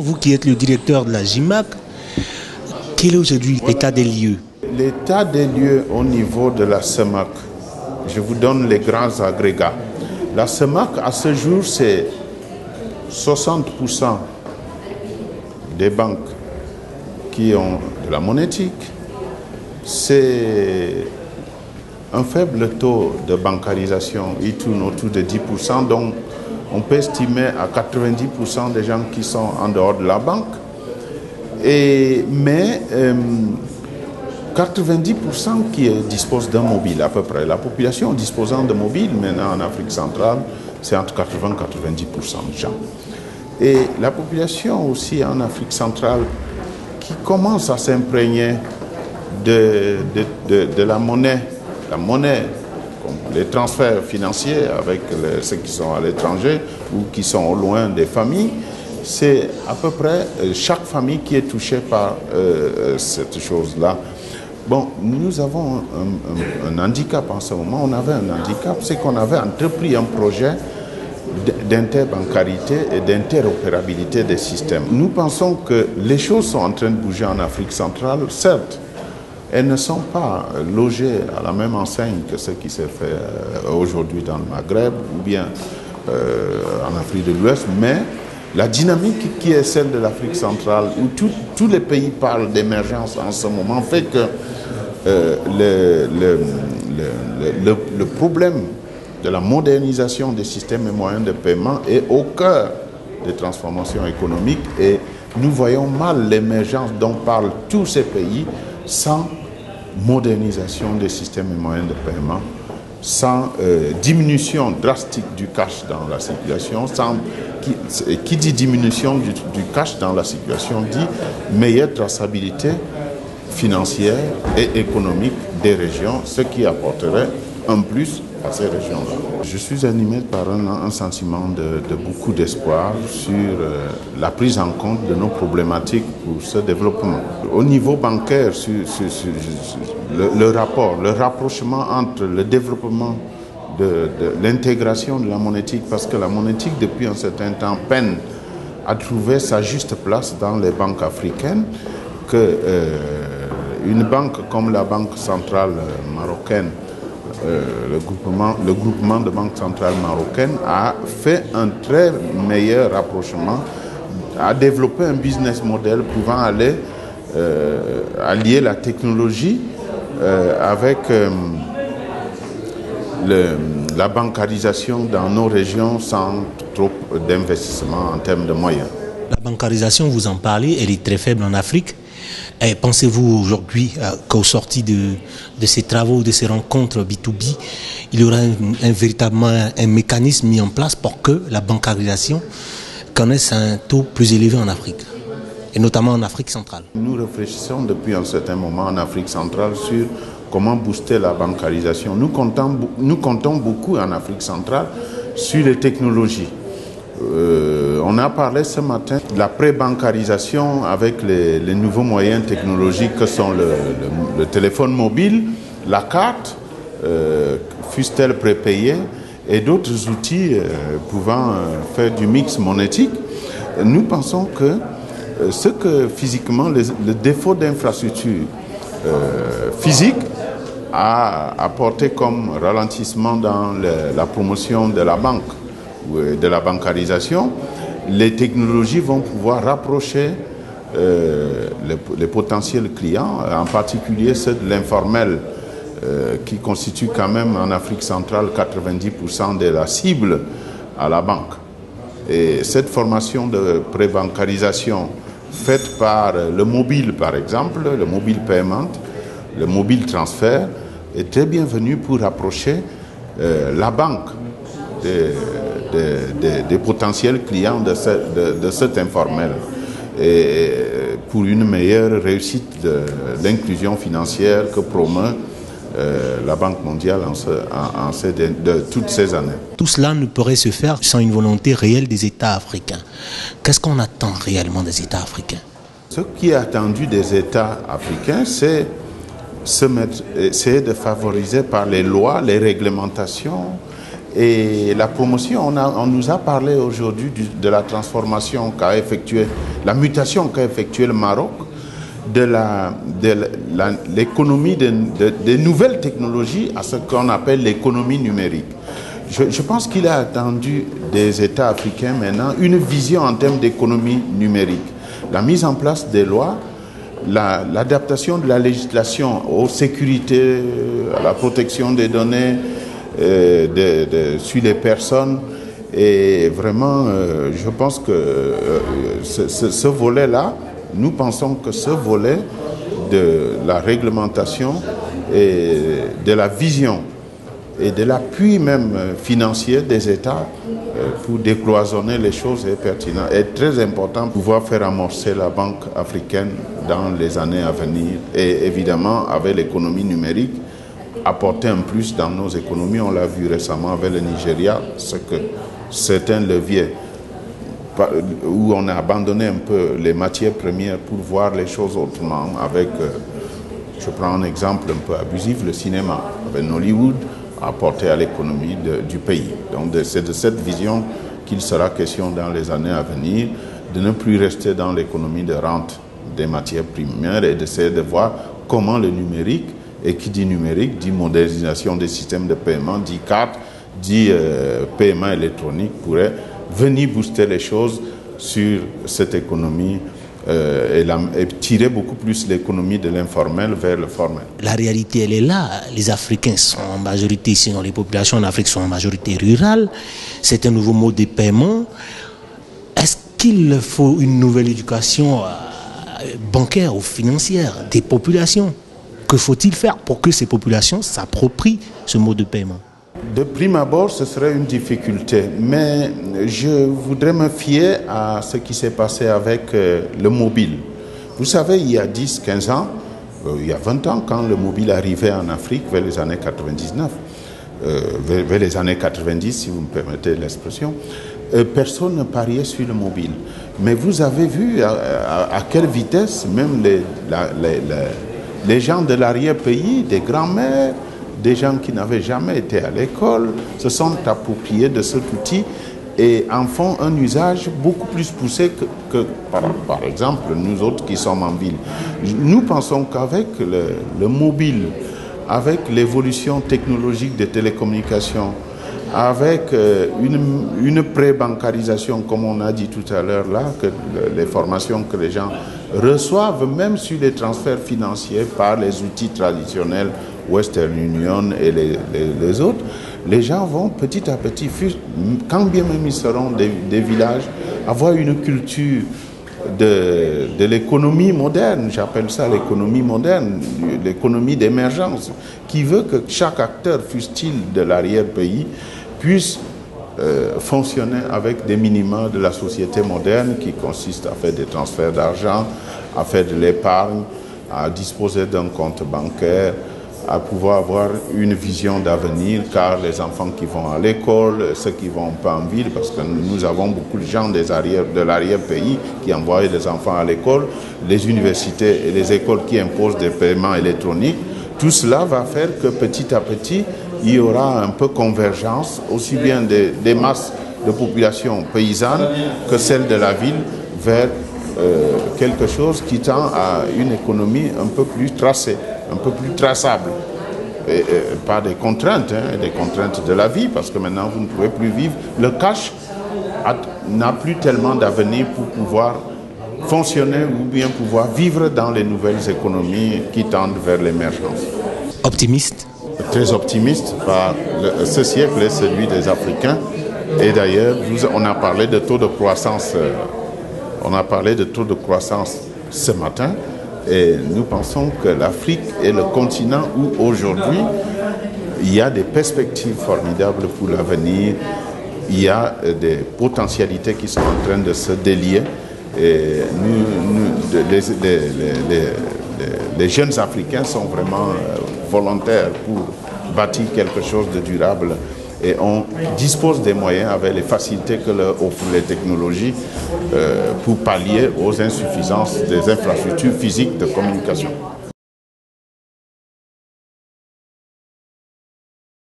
Vous qui êtes le directeur de la JIMAC, quel est aujourd'hui l'état des lieux? L'état des lieux au niveau de la CEMAC, je vous donne les grands agrégats. La CEMAC, à ce jour, c'est 60% des banques qui ont de la monétique. C'est un faible taux de bancarisation. Il tourne autour de 10%, donc on peut estimer à 90% des gens qui sont en dehors de la banque. Mais 90% qui disposent d'un mobile à peu près. La population disposant de mobile maintenant en Afrique centrale, c'est entre 80 et 90% de gens. Et la population aussi en Afrique centrale qui commence à s'imprégner de la monnaie, comme les transferts financiers avec ceux qui sont à l'étranger ou qui sont au loin des familles, c'est à peu près chaque famille qui est touchée par cette chose-là. Bon, nous avons un handicap en ce moment. On avait un handicap, c'est qu'on avait entrepris un projet d'interbancarité et d'interopérabilité des systèmes. Nous pensons que les choses sont en train de bouger en Afrique centrale. Certes, elles ne sont pas logées à la même enseigne que ce qui s'est fait aujourd'hui dans le Maghreb ou bien en Afrique de l'Ouest, mais la dynamique qui est celle de l'Afrique centrale, où tous les pays parlent d'émergence en ce moment, fait que le problème de la modernisation des systèmes et moyens de paiement est au cœur des transformations économiques et nous voyons mal l'émergence dont parlent tous ces pays sans modernisation des systèmes et moyens de paiement, sans diminution drastique du cash dans la circulation, qui dit diminution du cash dans la circulation dit meilleure traçabilité financière et économique des régions, ce qui apporterait un plus à ces régions-là. Je suis animé par un sentiment de beaucoup d'espoir sur la prise en compte de nos problématiques pour ce développement. Au niveau bancaire, le rapprochement entre le développement de l'intégration de la monétique, parce que la monétique, depuis un certain temps, peine à trouver sa juste place dans les banques africaines, que une banque comme la Banque centrale marocaine, le groupement de banques centrales marocaines a fait un très meilleur rapprochement, a développé un business model pouvant allier la technologie avec la bancarisation dans nos régions sans trop d'investissement en termes de moyens. La bancarisation, vous en parlez, elle est très faible en Afrique. Et pensez-vous aujourd'hui qu'au sorti de ces travaux, de ces rencontres B2B, il y aura véritablement un mécanisme mis en place pour que la bancarisation connaisse un taux plus élevé en Afrique, et notamment en Afrique centrale? Nous réfléchissons depuis un certain moment en Afrique centrale sur comment booster la bancarisation. Nous comptons beaucoup en Afrique centrale sur les technologies. On a parlé ce matin de la pré-bancarisation avec les nouveaux moyens technologiques que sont le téléphone mobile, la carte, fût-elle prépayée, et d'autres outils pouvant faire du mix monétique. Nous pensons que ce que physiquement, le défaut d'infrastructure physique a apporté comme ralentissement dans la promotion de la banque, de la bancarisation, les technologies vont pouvoir rapprocher les potentiels clients, en particulier ceux de l'informel, qui constitue quand même en Afrique centrale 90% de la cible à la banque. Et cette formation de pré-bancarisation faite par le mobile, par exemple, le mobile payment, le mobile transfert, est très bienvenue pour rapprocher la banque des potentiels clients de cet informel et pour une meilleure réussite de l'inclusion financière que promeut la Banque mondiale de toutes ces années. Tout cela ne pourrait se faire sans une volonté réelle des États africains. Qu'est-ce qu'on attend réellement des États africains? Ce qui est attendu des États africains, c'est essayer de favoriser par les lois, les réglementations Et la promotion, on nous a parlé aujourd'hui de la transformation qu'a effectuée, la mutation qu'a effectuée le Maroc, de l'économie des nouvelles technologies à ce qu'on appelle l'économie numérique. Je pense qu'il a attendu des États africains maintenant une vision en termes d'économie numérique. La mise en place des lois, l'adaptation de la législation aux sécurités, à la protection des données, sur les personnes. Et vraiment, je pense que ce volet-là, nous pensons que ce volet de la réglementation et de la vision et de l'appui même financier des États pour décloisonner les choses est pertinent, est très important pour pouvoir faire amorcer la Banque africaine dans les années à venir. Et évidemment, avec l'économie numérique, apporter un plus dans nos économies. On l'a vu récemment avec le Nigeria, c'est un levier où on a abandonné un peu les matières premières pour voir les choses autrement avec, je prends un exemple un peu abusif, le cinéma, avec Nollywood, apporté à l'économie du pays. Donc c'est de cette vision qu'il sera question dans les années à venir, de ne plus rester dans l'économie de rente des matières premières et d'essayer de voir comment le numérique, et qui dit numérique, dit modernisation des systèmes de paiement, dit carte, dit paiement électronique, pourrait venir booster les choses sur cette économie et tirer beaucoup plus l'économie de l'informel vers le formel. La réalité, elle est là. Les Africains sont en majorité, sinon les populations en Afrique sont en majorité rurales. C'est un nouveau mode de paiement. Est-ce qu'il faut une nouvelle éducation bancaire ou financière des populations? Que faut-il faire pour que ces populations s'approprient ce mode de paiement? De prime abord, ce serait une difficulté, mais je voudrais me fier à ce qui s'est passé avec le mobile. Vous savez, il y a 10, 15 ans, il y a 20 ans, quand le mobile arrivait en Afrique, vers les années 99, vers les années 90, si vous me permettez l'expression, personne ne pariait sur le mobile. Mais vous avez vu à quelle vitesse même les gens de l'arrière-pays, des grands-mères, des gens qui n'avaient jamais été à l'école, se sont appropriés de cet outil et en font un usage beaucoup plus poussé que par exemple, nous autres qui sommes en ville. Nous pensons qu'avec le mobile, avec l'évolution technologique des télécommunications, avec une pré-bancarisation, comme on a dit tout à l'heure là, que les formations que les gens reçoivent, même sur les transferts financiers par les outils traditionnels, Western Union et les autres, les gens vont petit à petit, quand bien même ils seront des villages, avoir une culture de l'économie moderne, j'appelle ça l'économie moderne, l'économie d'émergence, qui veut que chaque acteur, fût-il de l'arrière-pays, puisse fonctionner avec des minima de la société moderne qui consiste à faire des transferts d'argent, à faire de l'épargne, à disposer d'un compte bancaire, à pouvoir avoir une vision d'avenir, car les enfants qui vont à l'école, ceux qui vont pas en ville, parce que nous avons beaucoup de gens de l'arrière-pays qui envoient des enfants à l'école, les universités et les écoles qui imposent des paiements électroniques, tout cela va faire que petit à petit, il y aura un peu convergence, aussi bien des masses de population paysanne que celles de la ville, vers quelque chose qui tend à une économie un peu plus tracée, un peu plus traçable. Et pas des contraintes, des contraintes de la vie, parce que maintenant vous ne pouvez plus vivre. Le cash n'a plus tellement d'avenir pour pouvoir fonctionner ou bien pouvoir vivre dans les nouvelles économies qui tendent vers l'émergence. Optimiste? Très optimiste, ce siècle est celui des Africains. Et d'ailleurs, on a parlé de taux de croissance. On a parlé de taux de croissance ce matin. Et nous pensons que l'Afrique est le continent où aujourd'hui il y a des perspectives formidables pour l'avenir. Il y a des potentialités qui sont en train de se délier. Et les jeunes Africains sont vraiment volontaires pour bâtir quelque chose de durable. Et on dispose des moyens avec les facilités que leur offrent les technologies pour pallier aux insuffisances des infrastructures physiques de communication.